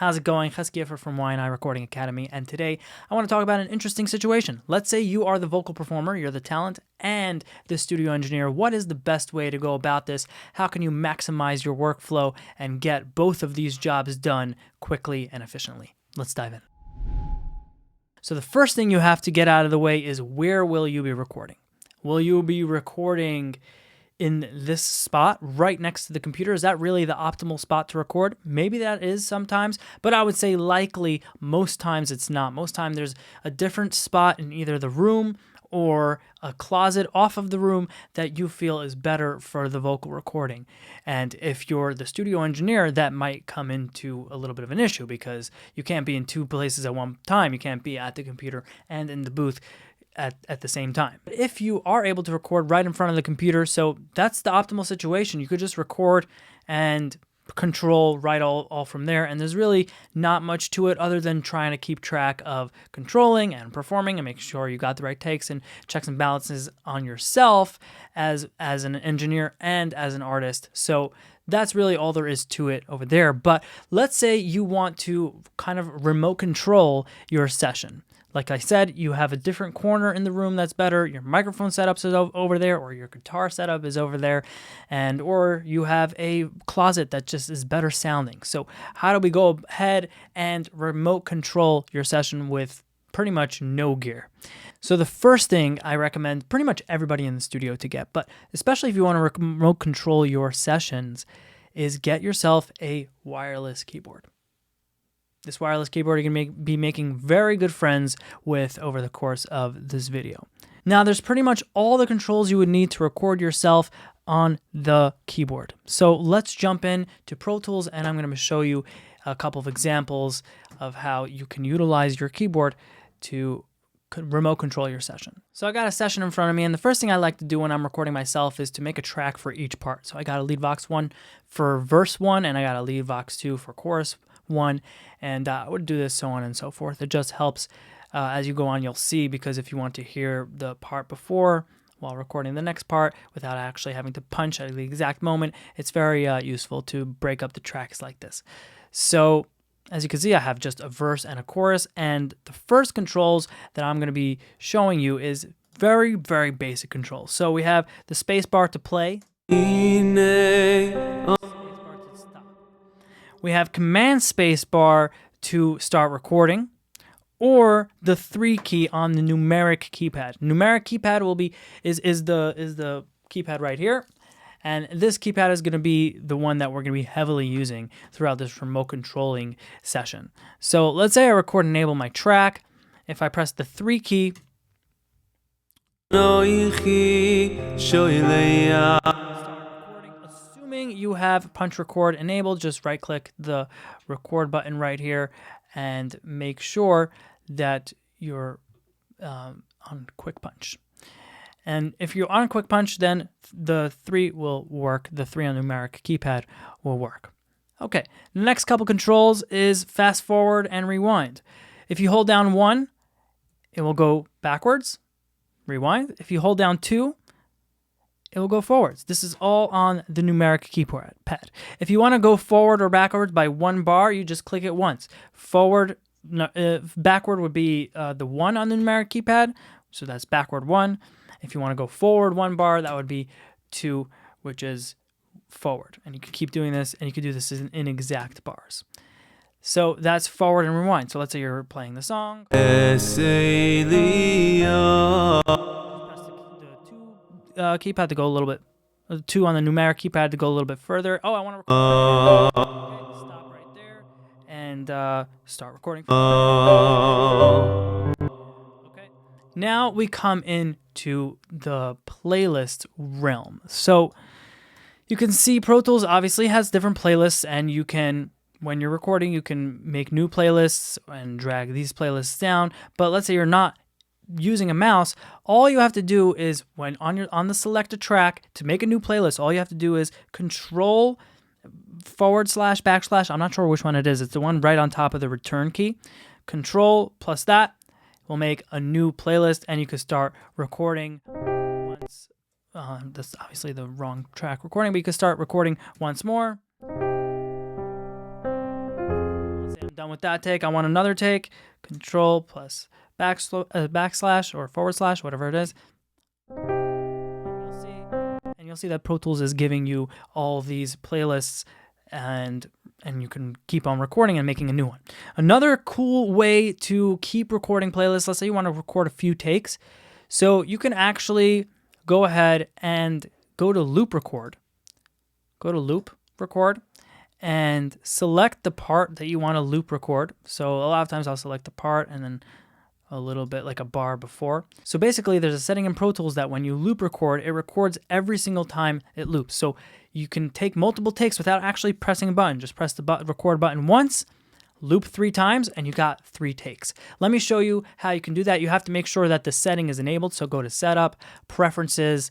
How's it going? Cheskiefer from Y&I Recording Academy, and today I want to talk about an interesting situation. Let's say you are the vocal performer, you're the talent, and the studio engineer. What is the best way to go about this? How can you maximize your workflow and get both of these jobs done quickly and efficiently? Let's dive in. So the first thing you have to get out of the way is, where will you be recording? Will you be recording in this spot right next to the computer? Is that really the optimal spot to record? Maybe that is sometimes, but I would say likely most times it's not. Most time there's a different spot in either the room or a closet off of the room that you feel is better for the vocal recording. And if you're the studio engineer, that might come into a little bit of an issue because you can't be in two places at one time. You can't be at the computer and in the booth at the same time. If you are able to record right in front of the computer, so that's the optimal situation. You could just record and control right all from there, and there's really not much to it other than trying to keep track of controlling and performing and making sure you got the right takes and checks and balances on yourself as an engineer and as an artist. So that's really all there is to it over there. But let's say you want to kind of remote control your session. Like I said, you have a different corner in the room that's better. Your microphone setup is over there, or your guitar setup is over there, or you have a closet that just is better sounding. So how do we go ahead and remote control your session with pretty much no gear? So the first thing I recommend pretty much everybody in the studio to get, but especially if you want to remote control your sessions, is get yourself a wireless keyboard. This wireless keyboard you're going to be making very good friends with over the course of this video. Now, there's pretty much all the controls you would need to record yourself on the keyboard. So let's jump in to Pro Tools, and I'm going to show you a couple of examples of how you can utilize your keyboard to remote control your session. So I got a session in front of me, and the first thing I like to do when I'm recording myself is to make a track for each part. So I got a lead vox 1 for verse 1, and I got a lead vox 2 for chorus 1, and I would do this so on and so forth. It just helps as you go on. You'll see, because if you want to hear the part before while recording the next part without actually having to punch at the exact moment, it's very useful to break up the tracks like this. So as you can see, I have just a verse and a chorus, and the first controls that I'm going to be showing you is very, very basic controls. So we have the space bar to play. We have command space bar to start recording, or the 3 key on the numeric keypad. Numeric keypad is the keypad right here, and this keypad is going to be the one that we're going to be heavily using throughout this remote controlling session. So let's say I record and enable my track. If I press the 3 key, assuming you have punch record enabled, just right click the record button right here and make sure that you're on quick punch. And if you're on quick punch, then the 3 will work. The 3 on numeric keypad will work. Okay, the next couple controls is fast forward and rewind. If you hold down 1, it will go backwards, rewind. If you hold down 2, it will go forwards. This is all on the numeric keypad. If you want to go forward or backwards by 1 bar, you just click it once. Backward would be the 1 on the numeric keypad, so that's backward 1. If you want to go forward 1 bar, that would be 2, which is forward. And you can keep doing this, and you can do this in exact bars. So that's forward and rewind. So let's say you're playing the song. Keypad to go a little bit, 2 on the numeric keypad to go a little bit further. Oh, I want to record. Okay, stop right there and start recording. Okay, now we come into the playlist realm. So you can see Pro Tools obviously has different playlists, and you can, when you're recording, you can make new playlists and drag these playlists down. But let's say you're not using a mouse, all you have to do is, when on the selected track, to make a new playlist, all you have to do is Control / backslash. I'm not sure which one it is. It's the one right on top of the return key. Control plus that will make a new playlist, and you can start recording once. That's obviously the wrong track recording, but you can start recording once more. Once I'm done with that take. I want another take. Control plus backslash or forward slash, whatever it is. And you'll see that Pro Tools is giving you all these playlists, and you can keep on recording and making a new one. Another cool way to keep recording playlists, let's say you want to record a few takes. So you can actually go ahead and go to loop record. Go to loop record and select the part that you want to loop record. So a lot of times I'll select the part and then a little bit like a bar before. So basically there's a setting in Pro Tools that when you loop record, it records every single time it loops. So you can take multiple takes without actually pressing a button. Just press the record button once, loop 3 times, and you got 3 takes. Let me show you how you can do that. You have to make sure that the setting is enabled. So go to Setup, Preferences,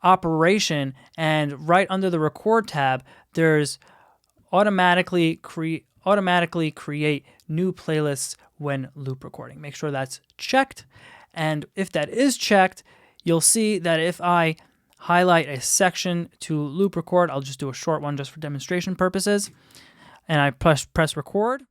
Operation, and right under the Record tab, there's automatically create new playlists when loop recording. Make sure that's checked. And if that is checked, you'll see that if I highlight a section to loop record, I'll just do a short one just for demonstration purposes, and I press record.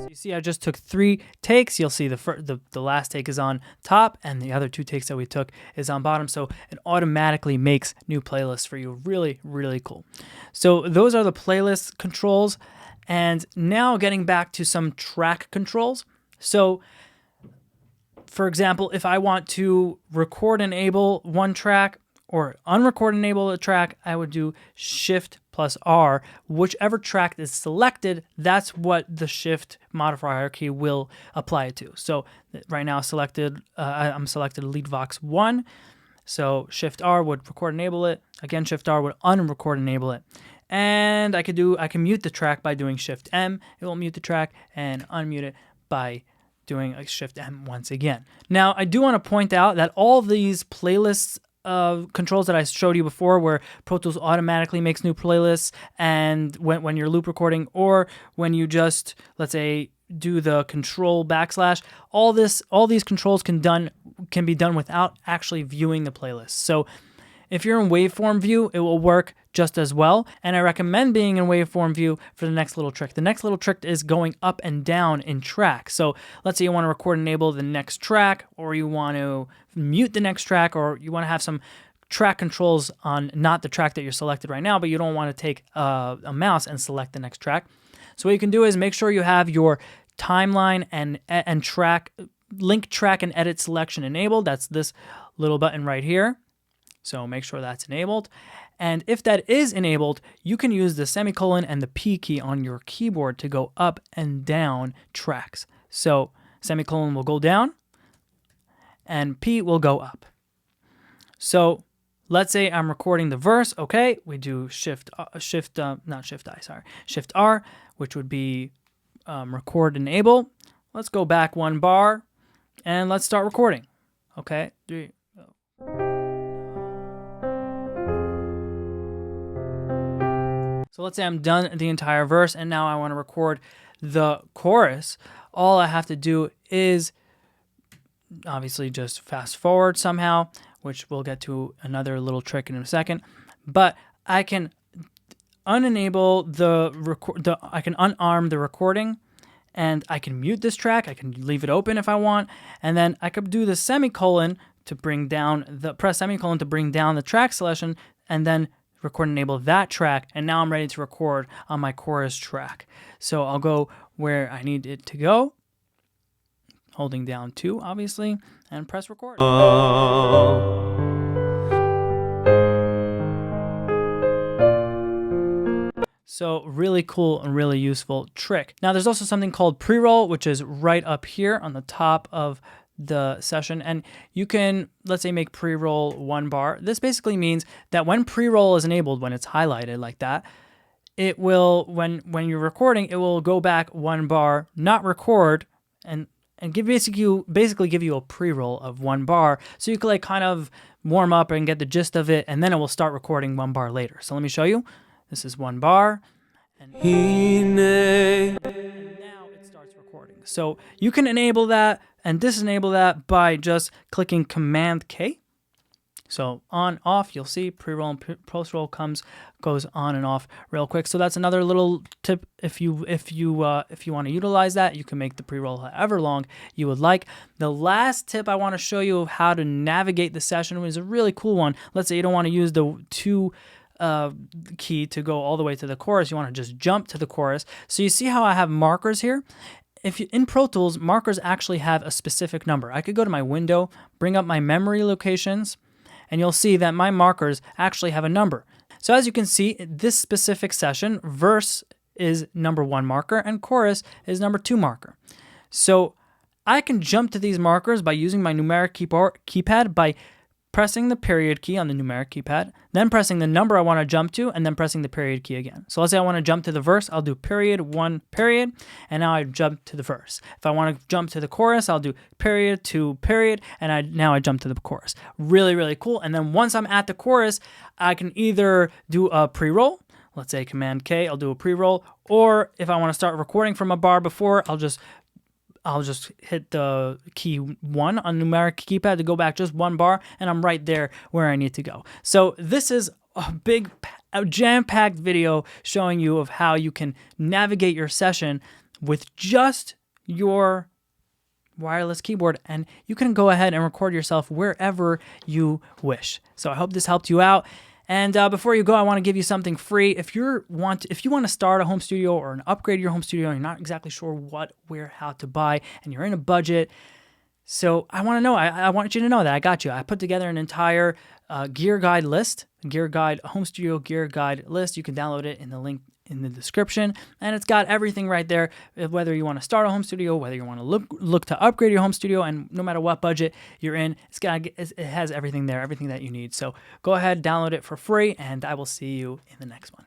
So you see I just took 3 takes. You'll see the last take is on top and the other 2 takes that we took is on bottom. So it automatically makes new playlists for you. Really, really cool. So those are the playlist controls. And now getting back to some track controls. So for example, if I want to record enable one track or unrecord enable a track, I would do Shift plus R. Whichever track is selected, that's what the Shift modifier key will apply it to. So right now I'm selected Lead Vox 1. So Shift R would record enable it. Again, Shift R would unrecord enable it. And I can mute the track by doing Shift M. It will mute the track, and unmute it by doing a Shift M once again. Now, I do want to point out that all these playlists controls that I showed you before, where Pro Tools automatically makes new playlists, and when you're loop recording, or when you just, let's say, do the control backslash, all these controls can be done without actually viewing the playlist. So if you're in waveform view, it will work just as well. And I recommend being in waveform view for the next little trick. The next little trick is going up and down in track. So let's say you want to record and enable the next track, or you want to mute the next track, or you want to have some track controls on not the track that you're selected right now, but you don't want to take a mouse and select the next track. So what you can do is make sure you have your timeline and track, link track and edit selection enabled. That's this little button right here. So make sure that's enabled. And if that is enabled, you can use the semicolon and the P key on your keyboard to go up and down tracks. So semicolon will go down and P will go up. So let's say I'm recording the verse. Okay, we do Shift R, which would be record enable. Let's go back 1 bar and let's start recording. Okay, 3, go. So let's say I'm done the entire verse and now I want to record the chorus. All I have to do is obviously just fast forward somehow, which we'll get to another little trick in a second. But I can unenable I can unarm the recording, and I can mute this track. I can leave it open if I want, and then I could do the semicolon to bring down press semicolon to bring down the track selection, and then record and enable that track, and now I'm ready to record on my chorus track. So I'll go where I need it to go, holding down 2 obviously, and press record. So really cool and really useful trick. Now there's also something called pre-roll, which is right up here on the top of the session, and you can, let's say, make pre-roll 1 bar. This basically means that when pre-roll is enabled, when it's highlighted like that, it will, when you're recording, it will go back 1 bar, not record, and basically give you a pre-roll of 1 bar, so you can like kind of warm up and get the gist of it, and then it will start recording 1 bar later. So let me show you. This is 1 bar, and now it starts recording. So you can enable that and disable that by just clicking Command K. So on, off, you'll see pre-roll and post-roll goes on and off real quick. So that's another little tip. If you want to utilize that, you can make the pre-roll however long you would like. The last tip I want to show you of how to navigate the session is a really cool one. Let's say you don't want to use the 2 key to go all the way to the chorus. You want to just jump to the chorus. So you see how I have markers here? In Pro Tools, markers actually have a specific number. I could go to my window, bring up my memory locations, and you'll see that my markers actually have a number. So as you can see, this specific session, verse is number 1 marker and chorus is number 2 marker. So I can jump to these markers by using my numeric keypad by pressing the period key on the numeric keypad, then pressing the number I want to jump to, and then pressing the period key again. So let's say I want to jump to the verse, I'll do period, 1, period, and now I jump to the verse. If I want to jump to the chorus, I'll do period, 2, period, and now I jump to the chorus. Really, really cool. And then once I'm at the chorus, I can either do a pre-roll, let's say Command K, I'll do a pre-roll, or if I want to start recording from a bar before, I'll just hit the key 1 on numeric keypad to go back just 1 bar, and I'm right there where I need to go. So this is a jam-packed video showing you of how you can navigate your session with just your wireless keyboard, and you can go ahead and record yourself wherever you wish. So I hope this helped you out. And before you go, I want to give you something free. If you want to start a home studio or upgrade your home studio, and you're not exactly sure what, where, how to buy, and you're in a budget, so I want you to know that I got you. I put together an entire gear guide list, home studio gear guide list. You can download it in the link in the description, and it's got everything right there. Whether you want to start a home studio, whether you want to look to upgrade your home studio, and no matter what budget you're in, it has everything there, everything that you need. So go ahead, download it for free, and I will see you in the next one.